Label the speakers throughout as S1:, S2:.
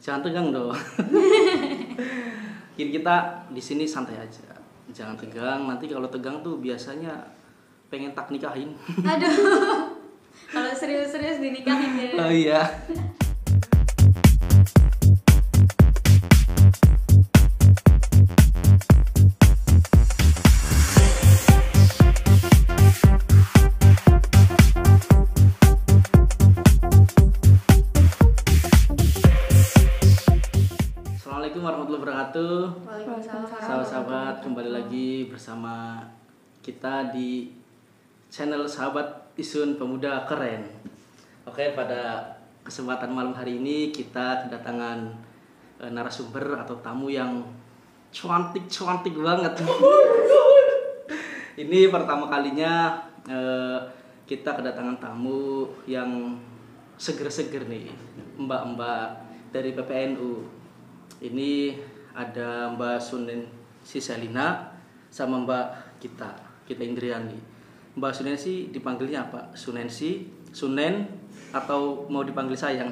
S1: Jangan tegang dong. Kita di sini santai aja. Jangan tegang. Nanti kalau tegang tuh biasanya pengen tak nikahin.
S2: Aduh. Kalau serius-serius dinikahin ya.
S1: Oh iya. Assalamualaikum warahmatullahi wabarakatuh.
S2: Waalaikumsalam.
S1: Sahabat-sahabat, kembali lagi bersama kita di channel Sahabat Isun Pemuda Keren. Oke, pada kesempatan malam hari ini kita kedatangan narasumber atau tamu yang cantik banget. Ini pertama kalinya kita kedatangan tamu yang seger-seger nih, mbak-mbak dari PPNU. Ini ada Mbak Sunen Siselina sama Mbak kita Indriani. Mbak Sunensi dipanggilnya apa? Sunensi, Sunen, atau mau dipanggil sayang?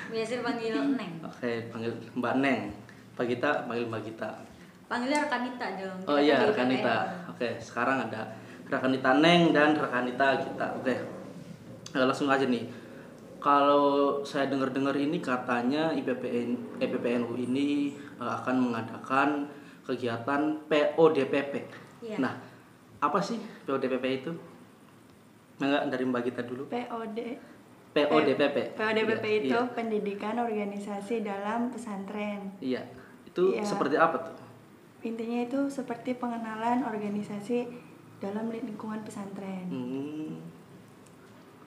S2: Biasa dipanggil Neng.
S1: Oke, panggil Mbak Neng. Mbak Gita panggil Mbak Gita.
S2: Panggilnya Rekanita dong.
S1: Oh
S2: Kita
S1: iya,
S2: panggil
S1: Rekanita.
S2: PPNU.
S1: Oke, sekarang ada Rekanita Neng dan Rekanita Gita. Oke. Langsung aja nih. Kalau saya dengar-dengar ini katanya PPNU ini akan mengadakan kegiatan PODPP.
S2: Iya.
S1: Nah, apa sih PODPP itu? Enggak, dari Mbak Gita dulu. PODPP.
S3: PODPP
S1: Iya,
S3: itu
S1: iya.
S3: pendidikan organisasi dalam pesantren.
S1: Iya. Itu
S3: Iya.
S1: seperti apa tuh?
S3: Intinya itu seperti pengenalan organisasi dalam lingkungan pesantren.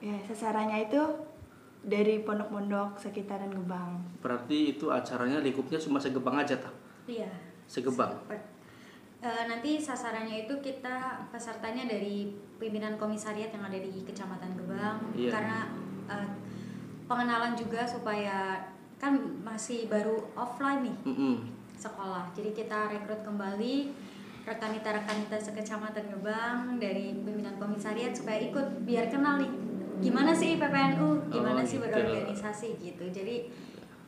S3: Ya, sasarannya itu dari pondok-pondok sekitaran Gebang.
S1: Berarti itu acaranya lingkupnya cuma segebang aja tak?
S2: Iya.
S1: Segebang.
S2: Nanti sasarannya itu kita pesertanya dari pimpinan komisariat yang ada di Kecamatan Gebang.
S1: Iya.
S2: Karena pengenalan juga supaya kan masih baru offline nih sekolah. Jadi kita rekrut kembali rekanita sekecamatan Gebang dari pimpinan komisariat supaya ikut biar kenal nih gimana sih PPNU, gimana sih
S1: gitu.
S2: berorganisasi gitu. Jadi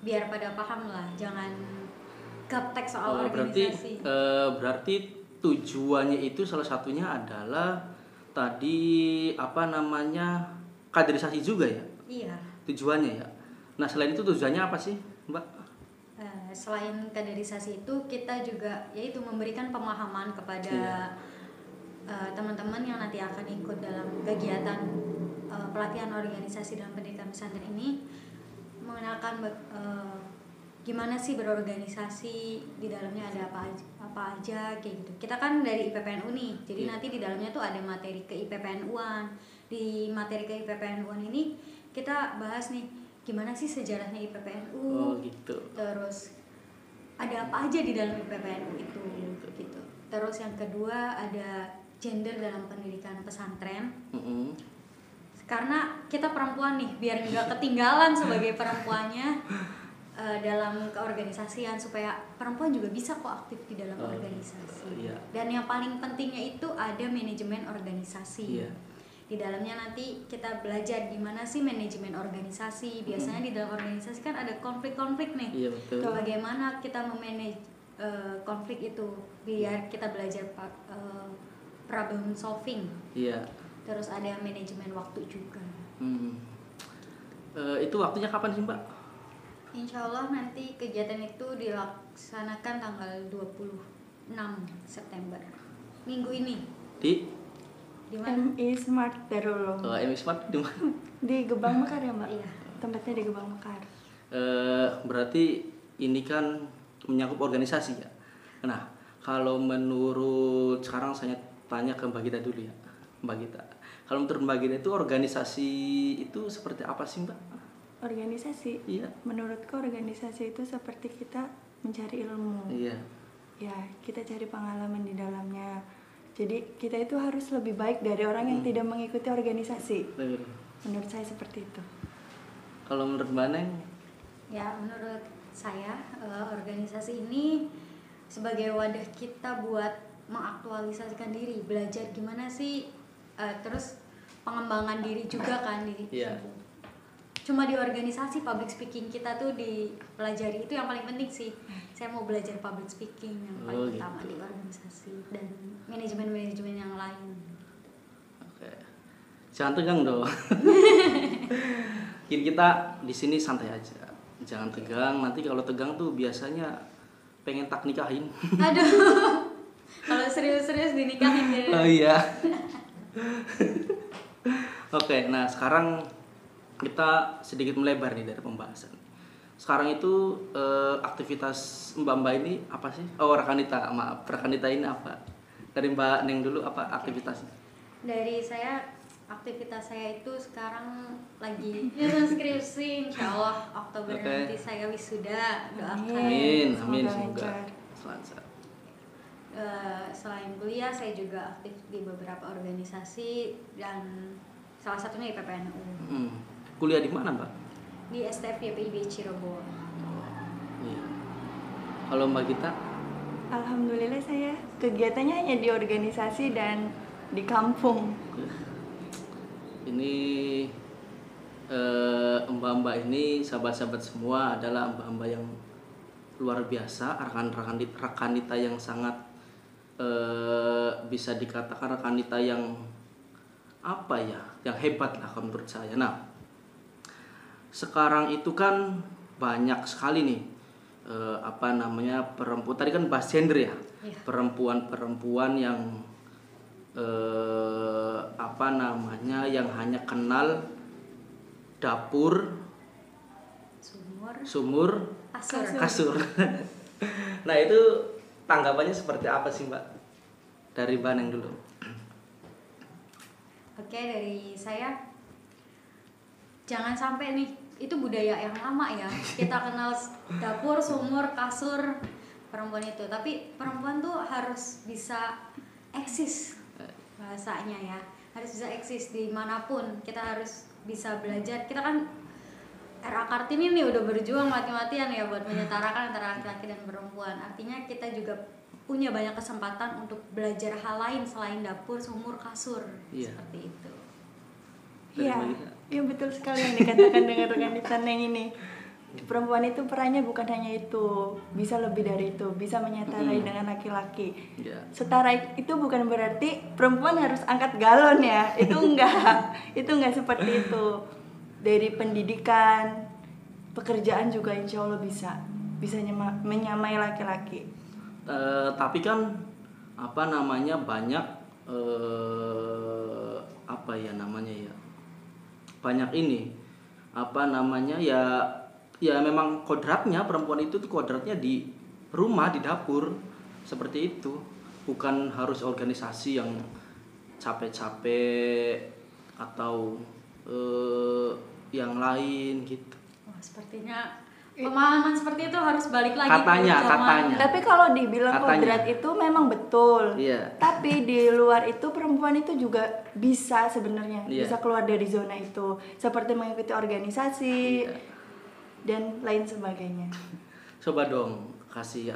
S2: biar pada paham lah, jangan gaptek soal
S1: Berarti
S2: organisasi.
S1: berarti tujuannya itu salah satunya adalah tadi apa namanya kaderisasi juga ya?
S2: Iya.
S1: Tujuannya ya. Nah, selain itu tujuannya apa sih, Mbak?
S2: Selain kaderisasi itu kita juga yaitu memberikan pemahaman kepada teman-teman yang nanti akan ikut dalam kegiatan pelatihan organisasi dalam pendidikan pesantren ini, mengenalkan gimana sih berorganisasi, di dalamnya ada apa aja kayak gitu. Kita kan dari IPPNU nih, jadi nanti di dalamnya tuh ada materi ke IPPNU-an. Di materi ke IPPNU-an ini kita bahas nih gimana sih sejarahnya IPPNU.
S1: Oh gitu.
S2: Terus ada apa aja di dalam IPPNU itu gitu. Terus yang kedua ada gender dalam pendidikan pesantren. Karena kita perempuan nih, biar nggak ketinggalan sebagai perempuannya dalam keorganisasian, supaya perempuan juga bisa kok aktif di dalam organisasi.
S1: Iya.
S2: Dan yang paling pentingnya itu ada manajemen organisasi.
S1: Iya.
S2: Di dalamnya nanti kita belajar gimana sih manajemen organisasi. Biasanya di dalam organisasi kan ada konflik-konflik nih.
S1: Iya, betul.
S2: Bagaimana kita memanage konflik itu biar kita belajar problem solving.
S1: Iya.
S2: Terus ada manajemen waktu juga.
S1: Itu waktunya kapan sih, Mbak?
S2: Insya Allah nanti kegiatan itu dilaksanakan tanggal 26 September. Minggu ini.
S1: Di
S2: mana?
S3: MI Smart Darul Ulum.
S1: MI Smart di mana?
S3: Di Gebang Mekar ya, Mbak?
S2: Iya.
S3: Tempatnya di Gebang Mekar.
S1: Berarti ini kan menyangkut organisasi ya. Nah, kalau menurut sekarang saya tanya ke Mbak Gita dulu ya, Mbak Gita. Kalau menurut Mbak Gita itu organisasi itu seperti apa sih, Mbak?
S3: Organisasi?
S1: Iya.
S3: Menurutku organisasi itu seperti kita mencari ilmu.
S1: Iya.
S3: Ya, kita cari pengalaman di dalamnya. Jadi kita itu harus lebih baik dari orang yang tidak mengikuti organisasi. Menurut saya seperti itu.
S1: Kalau menurut Mbak Neng?
S2: Ya, menurut saya organisasi ini sebagai wadah kita buat mengaktualisasikan diri, belajar gimana sih, terus pengembangan diri juga kan di
S1: Iya.
S2: cuma di organisasi public speaking kita tuh dipelajari, itu yang paling penting sih. Saya mau belajar public speaking yang paling utama di organisasi dan manajemen yang lain.
S1: Oke. Jangan tegang dong. Kita di sini santai aja. Jangan tegang. Nanti kalau tegang tuh biasanya pengen tak nikahin.
S2: Aduh. Kalau serius-serius dinikahin ya.
S1: Oh iya. Oke, nah sekarang kita sedikit melebar nih dari pembahasan. Sekarang itu aktivitas Mbak ini apa sih? Oh, Rekanita, maaf. Rekanita ini apa? Dari Mbak Neng dulu, apa aktivitasnya?
S2: Dari saya, aktivitas saya itu sekarang lagi skripsi. Insya Allah Oktober nanti saya wisuda. Doakan.
S1: Amin, semoga lancar.
S2: Selain kuliah, saya juga aktif di beberapa organisasi dan salah satunya di PPNU.
S1: Kuliah di mana, Mbak?
S2: Di STF YPIB Cirebon.
S1: Iya. Kalau Mbak Gita?
S3: Alhamdulillah saya kegiatannya hanya di organisasi dan di kampung.
S1: Ini mbak-mbak ini, sahabat-sahabat semua adalah mbak-mbak yang luar biasa, rekanita yang sangat bisa dikatakan rekanita yang apa ya, yang hebat lah menurut saya. Nah, sekarang itu kan banyak sekali nih perempuan, tadi kan bahas gender ya, perempuan yang yang hanya kenal dapur, sumur, kasur. Nah, itu tanggapannya seperti apa sih, Mbak? Dari Mbak Neng dulu.
S2: Oke, dari saya, jangan sampai nih, itu budaya yang lama ya, kita kenal dapur, sumur, kasur, perempuan itu. Tapi perempuan tuh harus bisa eksis, bahasanya ya, harus bisa eksis dimanapun. Kita harus bisa belajar. Kita kan RA Kartini nih udah berjuang mati-matian ya buat menyetarakan antara laki-laki dan perempuan. Artinya kita juga punya banyak kesempatan untuk belajar hal lain selain dapur, sumur, kasur. Seperti itu.
S3: Iya, betul sekali yang dikatakan dengan rekan Neng ini. Perempuan itu perannya bukan hanya itu, bisa lebih dari itu, bisa menyetarai dengan laki-laki. Setara itu bukan berarti perempuan harus angkat galon ya, itu enggak seperti itu. Dari pendidikan, pekerjaan juga insya Allah bisa menyamai laki-laki.
S1: Tapi kan banyak banyak ini ya memang kodratnya perempuan itu tuh kodratnya di rumah, di dapur, seperti itu, bukan harus organisasi yang capek-capek atau yang lain gitu.
S2: Sepertinya pemahaman seperti itu harus balik lagi
S1: katanya.
S3: Tapi kalau dibilang kodrat itu memang betul. Tapi di luar itu perempuan itu juga bisa sebenarnya bisa keluar dari zona itu, seperti mengikuti organisasi dan lain sebagainya.
S1: Coba dong kasih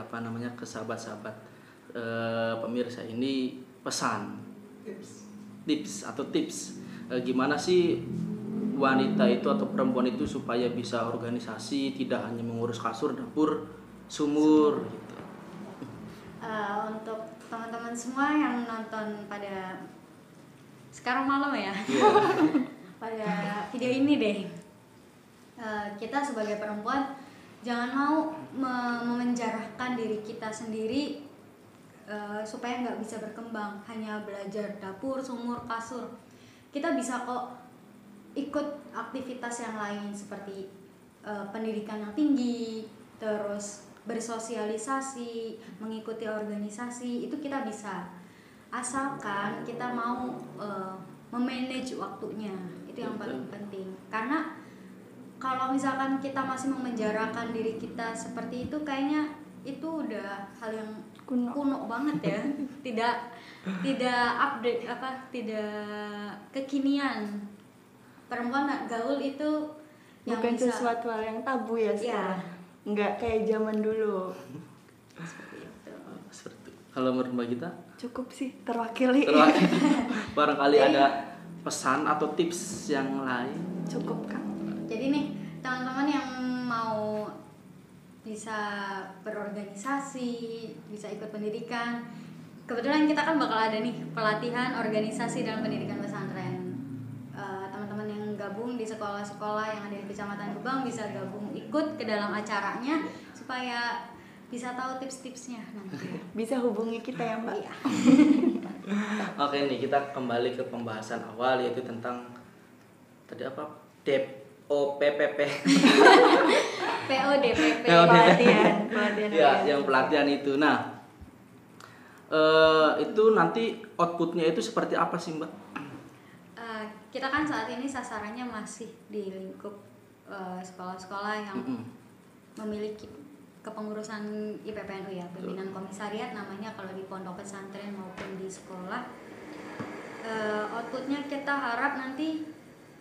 S1: ke sahabat-sahabat pemirsa ini pesan, tips gimana sih wanita itu atau perempuan itu supaya bisa organisasi, tidak hanya mengurus kasur, dapur, sumur gitu.
S2: Untuk teman-teman semua yang nonton pada sekarang malam ya, pada video ini deh, kita sebagai perempuan jangan mau memenjarakan diri kita sendiri supaya nggak bisa berkembang, hanya belajar dapur, sumur, kasur. Kita bisa kok ikut aktivitas yang lain seperti pendidikan yang tinggi, terus bersosialisasi, mengikuti organisasi, itu kita bisa, asalkan kita mau memanage waktunya. Itu yang paling penting, karena kalau misalkan kita masih memenjarakan diri kita seperti itu, kayaknya itu udah hal yang kuno banget ya. tidak update, tidak kekinian. Perempuan gaul itu yang
S3: bukan
S2: bisa,
S3: sesuatu hal yang tabu ya sekarang. Nggak kayak zaman dulu.
S1: Seperti itu. Kalau menurut Mbak Gita?
S3: Cukup sih, terwakili.
S1: Barangkali ada pesan atau tips yang lain?
S3: Cukup, Kang.
S2: Jadi nih teman-teman yang mau bisa berorganisasi, bisa ikut pendidikan. Kebetulan kita kan bakal ada nih pelatihan organisasi dalam pendidikan pesantren. Teman-teman yang gabung di sekolah-sekolah yang ada di Kecamatan Gebang bisa gabung ikut ke dalam acaranya supaya bisa tahu tips-tipsnya nanti.
S3: Bisa hubungi kita ya Mbak.
S2: Iya.
S1: Oke nih, kita kembali ke pembahasan awal yaitu tentang tadi apa? DOPPP.
S2: PODPP.
S3: Pelatihan
S1: Ya, yang pelatihan itu. Nah, itu nanti outputnya itu seperti apa sih Mbak?
S2: Kita kan saat ini sasarannya masih di lingkup sekolah-sekolah yang memiliki kepengurusan IPPNU ya, pimpinan komisariat namanya kalau di pondok pesantren maupun di sekolah. Outputnya kita harap nanti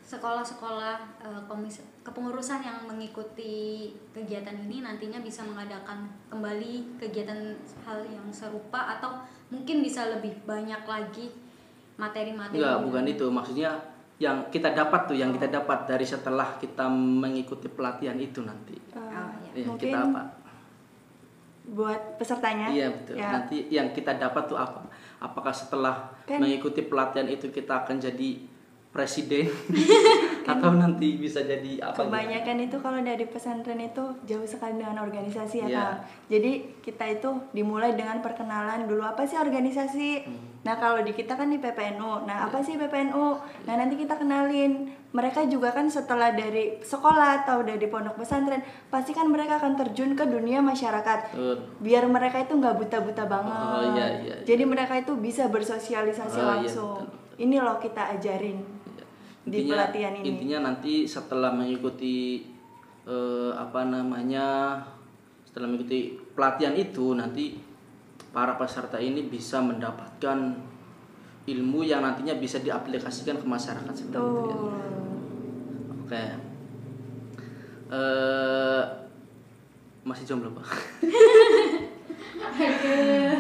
S2: sekolah-sekolah kepengurusan yang mengikuti kegiatan ini nantinya bisa mengadakan kembali kegiatan hal yang serupa atau mungkin bisa lebih banyak lagi materi-materi.
S1: Enggak, bukan itu. Maksudnya yang kita dapat tuh, yang kita dapat dari setelah kita mengikuti pelatihan itu nanti.
S3: Mungkin
S1: kita apa?
S3: Buat pesertanya.
S1: Iya betul. Ya. Nanti yang kita dapat tuh apa? Apakah setelah mengikuti pelatihan itu kita akan jadi presiden atau nanti bisa jadi apa?
S3: Kebanyakan itu kalau dari pesantren itu jauh sekali dengan organisasi ya Kang. Jadi kita itu dimulai dengan perkenalan dulu apa sih organisasi. Nah kalau di kita kan di PPNU. Nah apa sih PPNU? Nah nanti kita kenalin. Mereka juga kan setelah dari sekolah atau dari pondok pesantren pasti kan mereka akan terjun ke dunia masyarakat. Biar mereka itu nggak buta-buta banget. Jadi mereka itu bisa bersosialisasi langsung. Ini loh kita ajarin di pelatihan ini.
S1: Intinya nanti setelah mengikuti setelah mengikuti pelatihan itu nanti para peserta ini bisa mendapatkan ilmu yang nantinya bisa diaplikasikan ke masyarakat seperti itu ya. Oke. Masih jomblo Pak.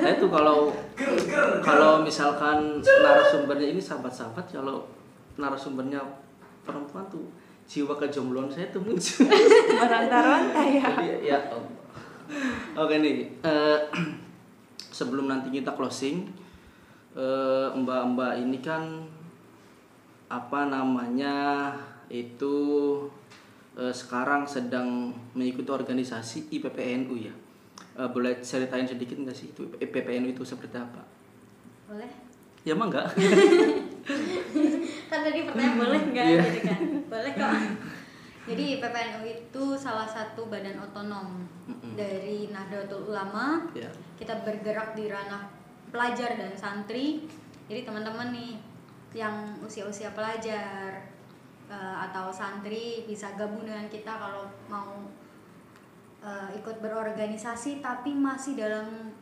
S1: Nah itu kalau misalkan narasumbernya ini sahabat-sahabat, kalau narasumbernya perempuan tuh jiwa kejombloan saya tuh muncul.
S3: Meronta-ronta ya.
S1: Jadi ya. Oke nih. Sebelum nanti kita closing, mbak-mbak ini kan itu sekarang sedang mengikuti organisasi IPPNU ya. Boleh ceritain sedikit nggak sih itu IPPNU itu seperti apa?
S2: Boleh.
S1: Ya emang enggak?
S2: Kan tadi pertanyaan boleh nggak gitu kan? Boleh kok. Jadi IPPNU itu salah satu badan otonom dari Nahdlatul Ulama. Kita bergerak di ranah pelajar dan santri. Jadi teman-teman nih yang usia-usia pelajar atau santri bisa gabung dengan kita kalau mau ikut berorganisasi tapi masih dalam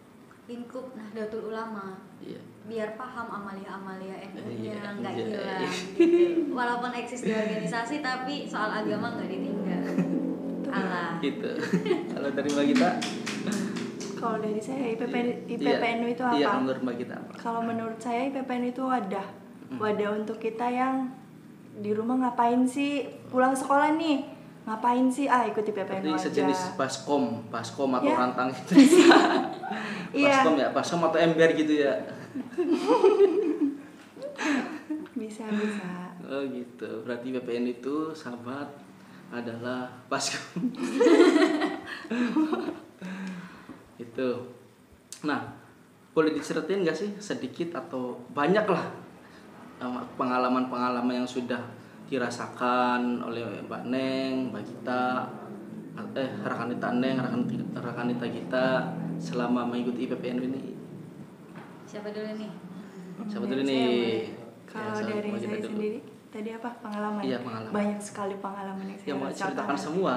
S2: lingkup Nahdlatul Ulama. Biar paham amalia-amalia NU-nya nggak hilang gitu. Walaupun eksis di organisasi tapi soal agama nggak ditinggal. Allah. Gitu.
S1: Kalau dari Mbak Gita?
S3: Kalau dari saya IPPNU itu apa?
S1: Iya, menurut Mbak Gita apa?
S3: Kalau menurut saya IPPNU itu wadah untuk kita yang di rumah ngapain sih, pulang sekolah nih ngapain sih, ikuti PPNU aja.
S1: Sejenis baskom atau rantang gitu. Baskom ya, baskom atau ember gitu ya.
S3: Bisa.
S1: Oh gitu, berarti PPN itu sahabat adalah baskom. Itu. Nah, boleh diceritain nggak sih sedikit atau banyak lah pengalaman-pengalaman yang sudah dirasakan oleh Mbak Neng, Mbak Gita, Rakanita Neng, Rakanita Gita selama mengikuti IPPNU ini.
S2: Siapa dulu nih?
S3: Kalau dari saya sendiri tadi apa pengalaman?
S1: Iya, pengalaman.
S3: Banyak sekali pengalaman yang saya
S1: mau ceritakan semua.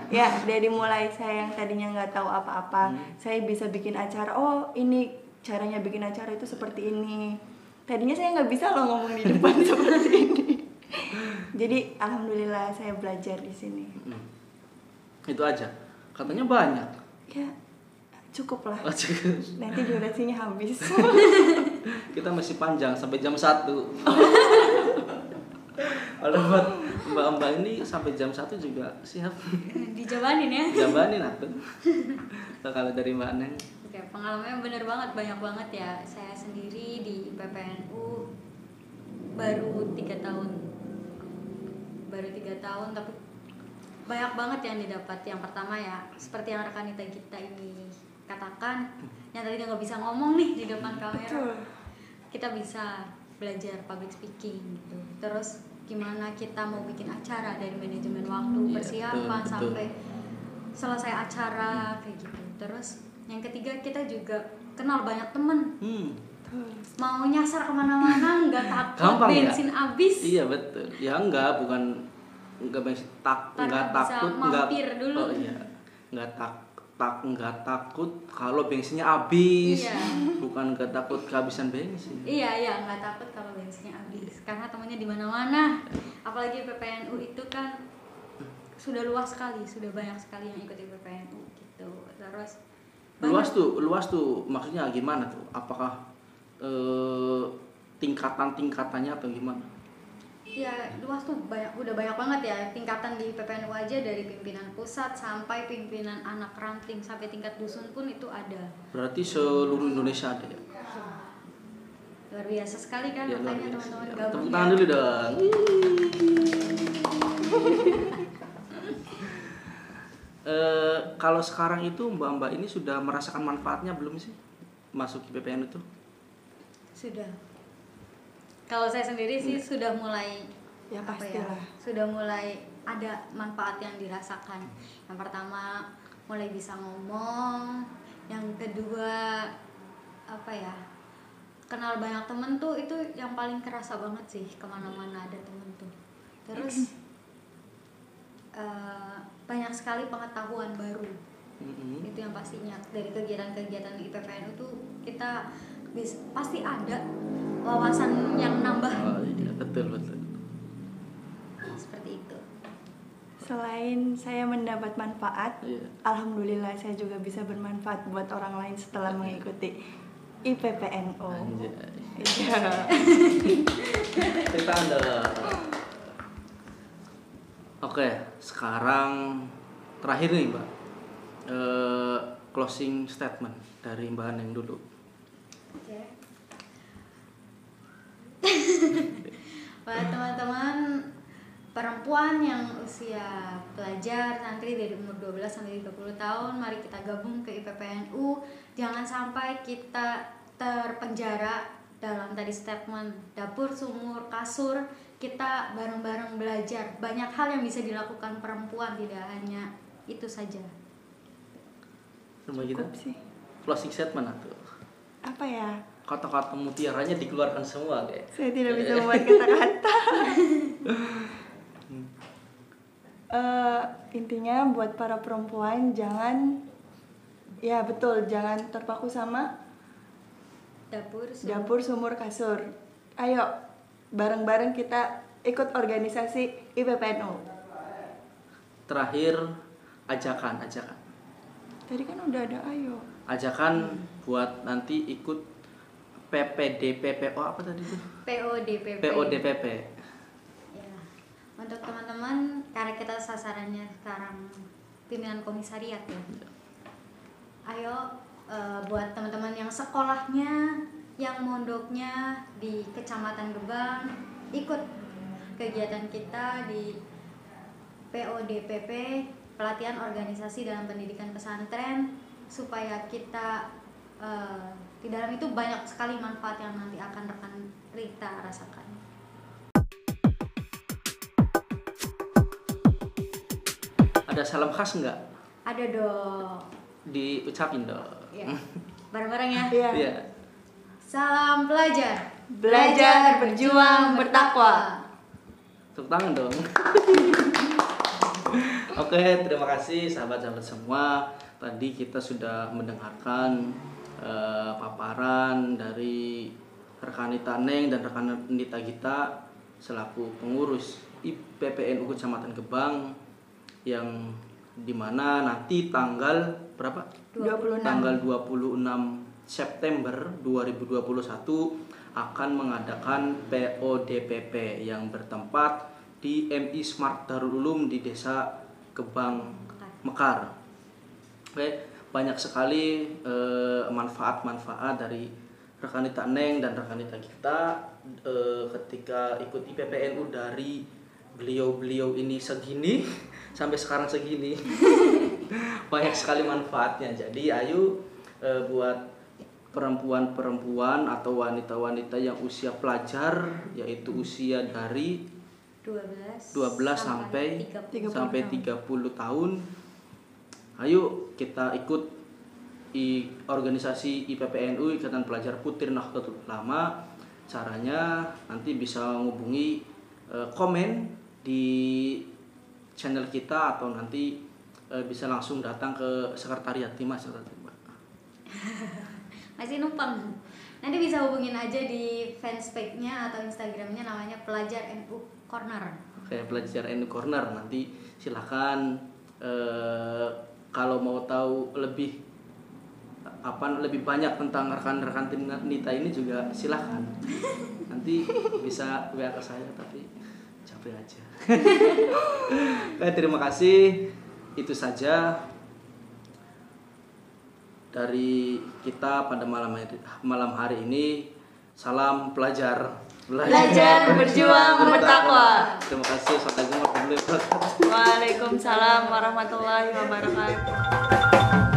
S3: Ya, dari mulai saya yang tadinya nggak tahu apa-apa, saya bisa bikin acara. Oh, ini caranya bikin acara itu seperti ini. Tadinya saya nggak bisa loh ngomong di depan seperti ini. Jadi alhamdulillah saya belajar di sini.
S1: Itu aja. Katanya banyak.
S3: Ya, cukup lah. Nanti durasinya habis.
S1: Kita masih panjang sampai jam 1. Mbak ini sampai jam 1 juga siap.
S2: Dijabanin ya.
S1: Jabanin atuh. Kalau dari Mbak Neng.
S2: Oke, pengalamannya bener banget, banyak banget ya. Saya sendiri di PPNU baru 3 tahun. Baru 3 tahun tapi banyak banget yang didapat. Yang pertama ya, seperti yang rekan kita ini katakan, yang tadi nggak bisa ngomong nih di depan kamera.
S3: Betul.
S2: Kita bisa belajar public speaking gitu. Terus gimana kita mau bikin acara dari manajemen waktu,
S1: Iya,
S2: persiapan
S1: betul.
S2: sampai selesai acara kayak gitu. Terus yang ketiga kita juga kenal banyak temen. Mau nyasar kemana-mana nggak takut
S1: Gampang ya?
S2: bensin habis.
S1: Iya betul. Ya bukan bensin
S2: Karena
S1: nggak
S2: bisa
S1: takut
S2: mampir dulu.
S1: Oh iya. Nggak takut kalau bensinnya habis.
S2: Iya.
S1: Bukan nggak takut kehabisan bensin.
S2: Iya nggak takut kalau bensinnya habis karena temennya di mana-mana. Apalagi PPNU itu kan sudah luas sekali, sudah banyak sekali yang ikut di PPNU gitu. Terus
S1: Luas tuh maksudnya gimana tuh? Apakah tingkatannya atau gimana?
S2: ya luas tuh udah banyak banget ya tingkatan di PPNU aja, dari pimpinan pusat sampai pimpinan anak ranting sampai tingkat dusun pun itu ada.
S1: Berarti seluruh Indonesia ada ya?
S2: Luar biasa sekali kan,
S1: Ya, luar
S2: makanya
S1: biasa.
S2: teman-teman
S1: Ya,
S2: gabung
S1: tepuk
S2: ya.
S1: tangan dulu dong. Kalau sekarang itu mbak-mbak ini sudah merasakan manfaatnya belum sih masuk di PPN itu?
S2: Sudah. Kalau saya sendiri sih sudah mulai
S3: Ya
S2: apa
S3: pastilah.
S2: sudah mulai ada manfaat yang dirasakan. Yang pertama mulai bisa ngomong, yang kedua apa ya, kenal banyak temen tuh, itu yang paling kerasa banget sih, kemana-mana ada temen tuh. Terus banyak sekali pengetahuan baru. Itu yang pastinya dari kegiatan-kegiatan di PPNU tuh kita pasti ada wawasan yang nambah.
S1: Oh iya, betul.
S2: Seperti itu.
S3: Selain saya mendapat manfaat,
S1: Iya.
S3: alhamdulillah saya juga bisa bermanfaat buat orang lain setelah mengikuti IPPNU.
S1: Anjay.
S3: Iya.
S1: Cerita Anda. Oke, sekarang terakhir nih Mbak, closing statement dari Mbak Neng dulu.
S2: Oke. Buat teman-teman perempuan yang usia pelajar santri dari umur 12 sampai 30 tahun, mari kita gabung ke IPPNU. Jangan sampai kita terpenjara dalam tadi statement dapur, sumur, kasur. Kita bareng-bareng belajar. Banyak hal yang bisa dilakukan perempuan, tidak hanya itu saja.
S1: Rumah kita
S3: Cukup sih.
S1: closing statement atau
S3: Apa ya?
S1: kata-kata mutiaranya dikeluarkan semua kayak.
S3: Saya tidak bisa membuat kata-kata. Intinya buat para perempuan jangan terpaku sama dapur, sumur, kasur. Ayo bareng-bareng kita ikut organisasi IPPNU.
S1: Terakhir ajakan.
S3: Tadi kan udah ada ayo.
S1: Ajakan buat nanti ikut PPDPPO apa tadi itu? PODPP.
S2: Ya. Untuk teman-teman, karena kita sasarannya sekarang pimpinan komisariat ya. Ayo buat teman-teman yang sekolahnya, yang mondoknya di Kecamatan Gebang, ikut kegiatan kita di PODPP, pelatihan organisasi dalam pendidikan pesantren, supaya kita di dalam itu banyak sekali manfaat yang nanti akan rekan Rita rasakan.
S1: Ada salam khas nggak?
S2: Ada dong.
S1: Diucapin dong.
S2: Ya. Bareng-bareng ya.
S3: Iya.
S2: Salam pelajar.
S3: Belajar, berjuang, bertakwa.
S1: Tepuk tangan dong. Oke, terima kasih sahabat-sahabat semua. Tadi kita sudah mendengarkan paparan dari rekan Nita Neng dan rekan Nita Gita selaku pengurus IPPNU Kecamatan Gebang, yang dimana nanti tanggal berapa?
S3: 26.
S1: Tanggal 26 September 2021 akan mengadakan PODPP yang bertempat di di MI Smart Darul Ulum di Desa Gebang Mekar. Oke, banyak sekali manfaat-manfaat dari rekanita Neng dan rekanita kita ketika ikut IPPNU dari beliau-beliau ini segini sampai sekarang segini. Banyak sekali manfaatnya. Jadi ayo buat perempuan-perempuan atau wanita-wanita yang usia pelajar, yaitu usia dari 12 sampai 30 tahun. Ayo kita ikut organisasi IPPNU, Ikatan Pelajar Putri Nahdlatul Ulama. Caranya nanti bisa menghubungi komen di channel kita atau nanti bisa langsung datang ke sekretariat Timas.
S2: Masih numpang. Nanti bisa hubungin aja di fanspage-nya atau Instagram-nya, namanya Pelajar NU Corner.
S1: Oke, Pelajar NU Corner. Nanti silakan kalau mau tahu lebih banyak tentang rekan-rekan tim Nita ini juga silakan. Nanti bisa WA ke saya, tapi capek aja. Oke, terima kasih. Itu saja dari kita pada malam hari ini. Salam pelajar.
S3: Belajar, berjuang, bertakwa.
S1: Terima kasih. Assalamualaikum warahmatullahi wabarakatuh.
S3: Waalaikumsalam warahmatullahi wabarakatuh.